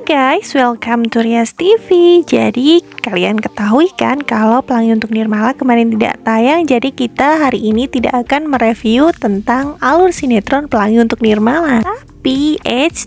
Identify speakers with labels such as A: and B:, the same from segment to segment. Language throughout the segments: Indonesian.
A: Guys, welcome to Rias TV. Jadi kalian ketahui kan kalau Pelangi Untuk Nirmala kemarin tidak tayang. Jadi kita hari ini tidak akan mereview tentang alur sinetron Pelangi Untuk Nirmala. Tapi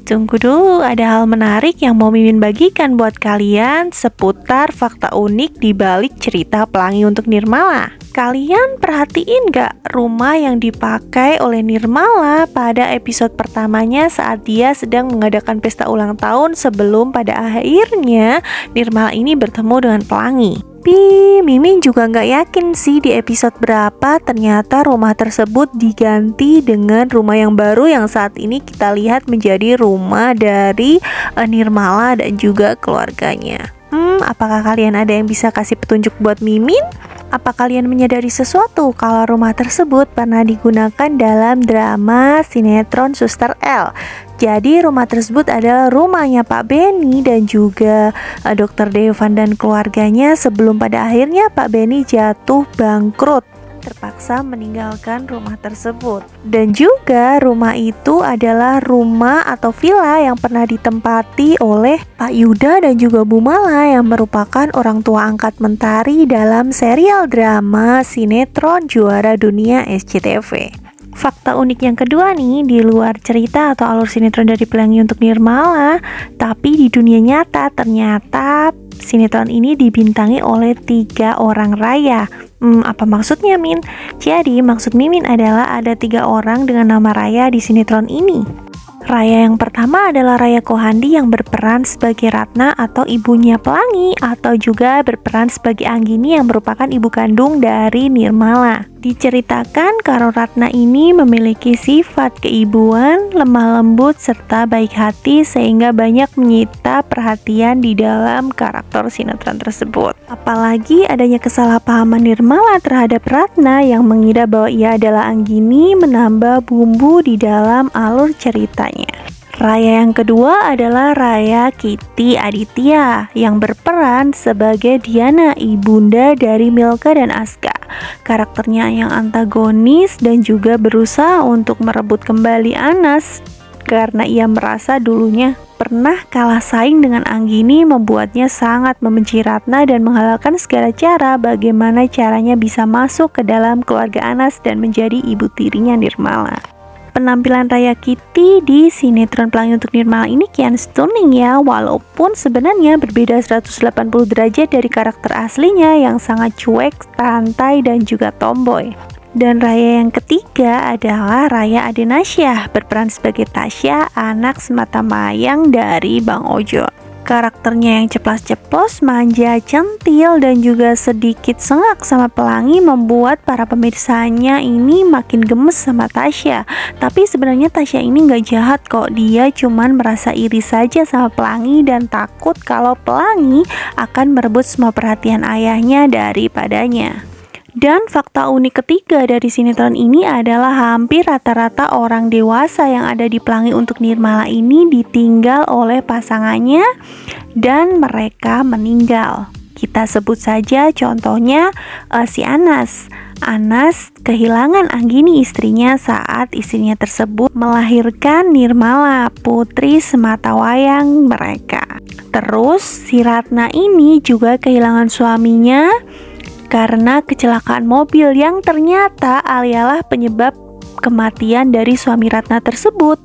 A: tunggu dulu, ada hal menarik yang mau Mimin bagikan buat kalian seputar fakta unik di balik cerita Pelangi Untuk Nirmala. Kalian perhatiin gak rumah yang dipakai oleh Nirmala pada episode pertamanya saat dia sedang mengadakan pesta ulang tahun sebelum pada akhirnya Nirmala ini bertemu dengan Pelangi. Tapi Mimin juga gak yakin sih di episode berapa ternyata rumah tersebut diganti dengan rumah yang baru yang saat ini kita lihat menjadi rumah dari Nirmala dan juga keluarganya. Apakah kalian ada yang bisa kasih petunjuk buat Mimin? Apa kalian menyadari sesuatu kalau rumah tersebut pernah digunakan dalam drama sinetron Suster L? Jadi rumah tersebut adalah rumahnya Pak Benny dan juga Dr. Devan dan keluarganya sebelum pada akhirnya Pak Benny jatuh bangkrut, terpaksa meninggalkan rumah tersebut. Dan juga rumah itu adalah rumah atau villa yang pernah ditempati oleh Pak Yuda dan juga Bu Mala yang merupakan orang tua angkat Mentari dalam serial drama sinetron Juara Dunia SCTV. Fakta unik yang kedua nih, di luar cerita atau alur sinetron dari Pelangi Untuk Nirmala, tapi di dunia nyata ternyata sinetron ini dibintangi oleh 3 orang raya. Apa maksudnya, Min? Jadi maksud Mimin adalah ada 3 orang dengan nama Raya di sinetron ini. Raya yang pertama adalah Raya Kohandi yang berperan sebagai Ratna atau ibunya Pelangi, atau juga berperan sebagai Anggini yang merupakan ibu kandung dari Nirmala. Diceritakan kalau Ratna ini memiliki sifat keibuan, lemah lembut, serta baik hati sehingga banyak menyita perhatian di dalam karakter sinetron tersebut. Apalagi adanya kesalahpahaman Nirmala terhadap Ratna yang mengira bahwa ia adalah Anggini menambah bumbu di dalam alur ceritanya. Raya yang kedua adalah Raya Kitty Aditya yang berperan sebagai Diana, ibunda dari Milka dan Aska. Karakternya yang antagonis dan juga berusaha untuk merebut kembali Anas karena ia merasa dulunya pernah kalah saing dengan Anggini, membuatnya sangat membenci Ratna dan menghalalkan segala cara bagaimana caranya bisa masuk ke dalam keluarga Anas dan menjadi ibu tirinya Nirmala. Penampilan Raya Kitty di sinetron Pelangi Untuk Nirmala ini kian stunning ya, walaupun sebenarnya berbeda 180 derajat dari karakter aslinya yang sangat cuek, santai, dan juga tomboy. Dan Raya yang ketiga adalah Raya Adenasya, berperan sebagai Tasya, anak sematamayang dari Bang Ojo. Karakternya yang ceplas-ceplos, manja, centil, dan juga sedikit sengak sama Pelangi membuat para pemirsanya ini makin gemes sama Tasya. Tapi sebenarnya Tasya ini gak jahat kok, dia cuman merasa iri saja sama Pelangi dan takut kalau Pelangi akan merebut semua perhatian ayahnya daripadanya. Dan fakta unik ketiga dari sinetron ini adalah hampir rata-rata orang dewasa yang ada di Pelangi Untuk Nirmala ini ditinggal oleh pasangannya dan mereka meninggal. Kita sebut saja contohnya si Anas. Anas kehilangan Anggini istrinya saat istrinya tersebut melahirkan Nirmala, putri sematawayang mereka. Terus si Ratna ini juga kehilangan suaminya karena kecelakaan mobil yang ternyata ialah penyebab kematian dari suami Ratna tersebut.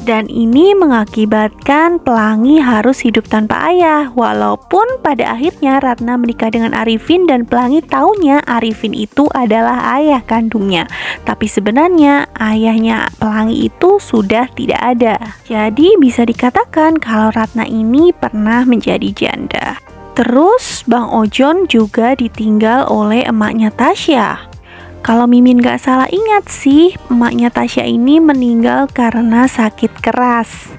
A: Dan ini mengakibatkan Pelangi harus hidup tanpa ayah. Walaupun pada akhirnya Ratna menikah dengan Arifin dan Pelangi taunya Arifin itu adalah ayah kandungnya. Tapi sebenarnya ayahnya Pelangi itu sudah tidak ada. Jadi bisa dikatakan kalau Ratna ini pernah menjadi janda. Terus Bang Ojon juga ditinggal oleh emaknya Tasya. Kalau Mimin gak salah ingat sih, emaknya Tasya ini meninggal karena sakit keras.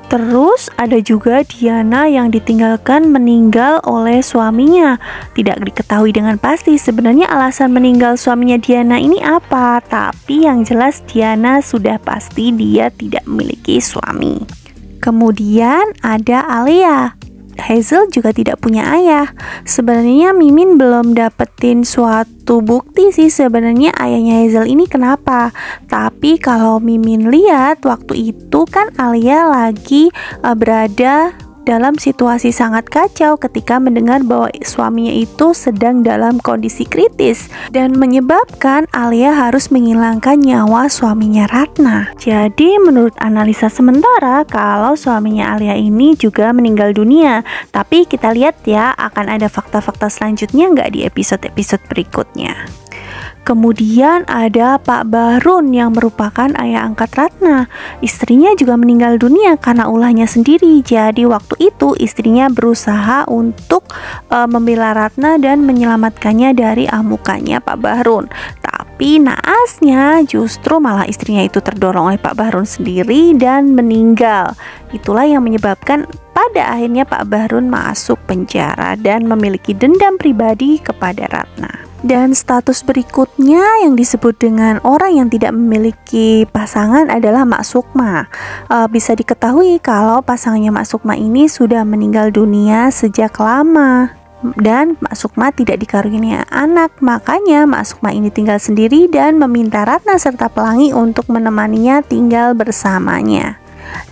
A: Terus ada juga Diana yang ditinggalkan meninggal oleh suaminya. Tidak diketahui dengan pasti sebenarnya alasan meninggal suaminya Diana ini apa. Tapi yang jelas Diana sudah pasti dia tidak memiliki suami. Kemudian ada Alia. Hazel juga tidak punya ayah. Sebenarnya Mimin belum dapetin suatu bukti sih sebenarnya ayahnya Hazel ini kenapa. Tapi kalau Mimin lihat waktu itu kan Alia lagi berada dalam situasi sangat kacau ketika mendengar bahwa suaminya itu sedang dalam kondisi kritis dan menyebabkan Alia harus menghilangkan nyawa suaminya Ratna. Jadi menurut analisa sementara kalau suaminya Alia ini juga meninggal dunia. Tapi kita lihat ya akan ada fakta-fakta selanjutnya nggak di episode-episode berikutnya. Kemudian ada Pak Bahrun yang merupakan ayah angkat Ratna. Istrinya juga meninggal dunia karena ulahnya sendiri. Jadi waktu itu istrinya berusaha untuk membela Ratna dan menyelamatkannya dari amukannya Pak Bahrun. Tapi naasnya justru malah istrinya itu terdorong oleh Pak Bahrun sendiri dan meninggal. Itulah yang menyebabkan pada akhirnya Pak Bahrun masuk penjara dan memiliki dendam pribadi kepada Ratna. Dan status berikutnya yang disebut dengan orang yang tidak memiliki pasangan adalah Mak Sukma. Bisa diketahui kalau pasangannya Mak Sukma ini sudah meninggal dunia sejak lama. Dan Mak Sukma tidak dikaruniai anak, makanya Mak Sukma ini tinggal sendiri dan meminta Ratna serta Pelangi untuk menemaninya tinggal bersamanya.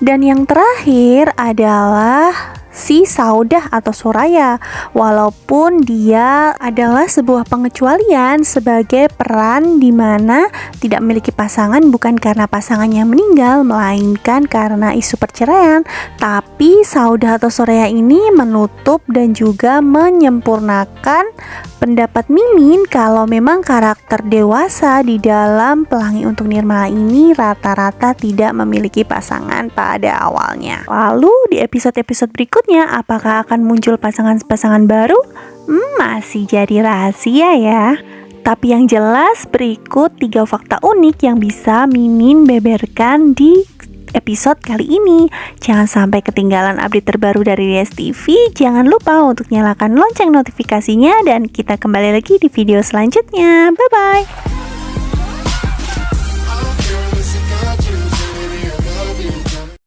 A: Dan yang terakhir adalah si Saudah atau Soraya. Walaupun dia adalah sebuah pengecualian sebagai peran di mana tidak memiliki pasangan bukan karena pasangannya meninggal melainkan karena isu perceraian, tapi Saudah atau Soraya ini menutup dan juga menyempurnakan pendapat Mimin kalau memang karakter dewasa di dalam Pelangi Untuk Nirmala ini rata-rata tidak memiliki pasangan pada awalnya. Lalu di episode-episode berikutnya apakah akan muncul pasangan-pasangan baru? Masih jadi rahasia ya. Tapi yang jelas berikut 3 fakta unik yang bisa Mimin beberkan di episode kali ini. Jangan sampai ketinggalan update terbaru dari Rias TV. Jangan lupa untuk nyalakan lonceng notifikasinya dan kita kembali lagi di video selanjutnya. Bye bye.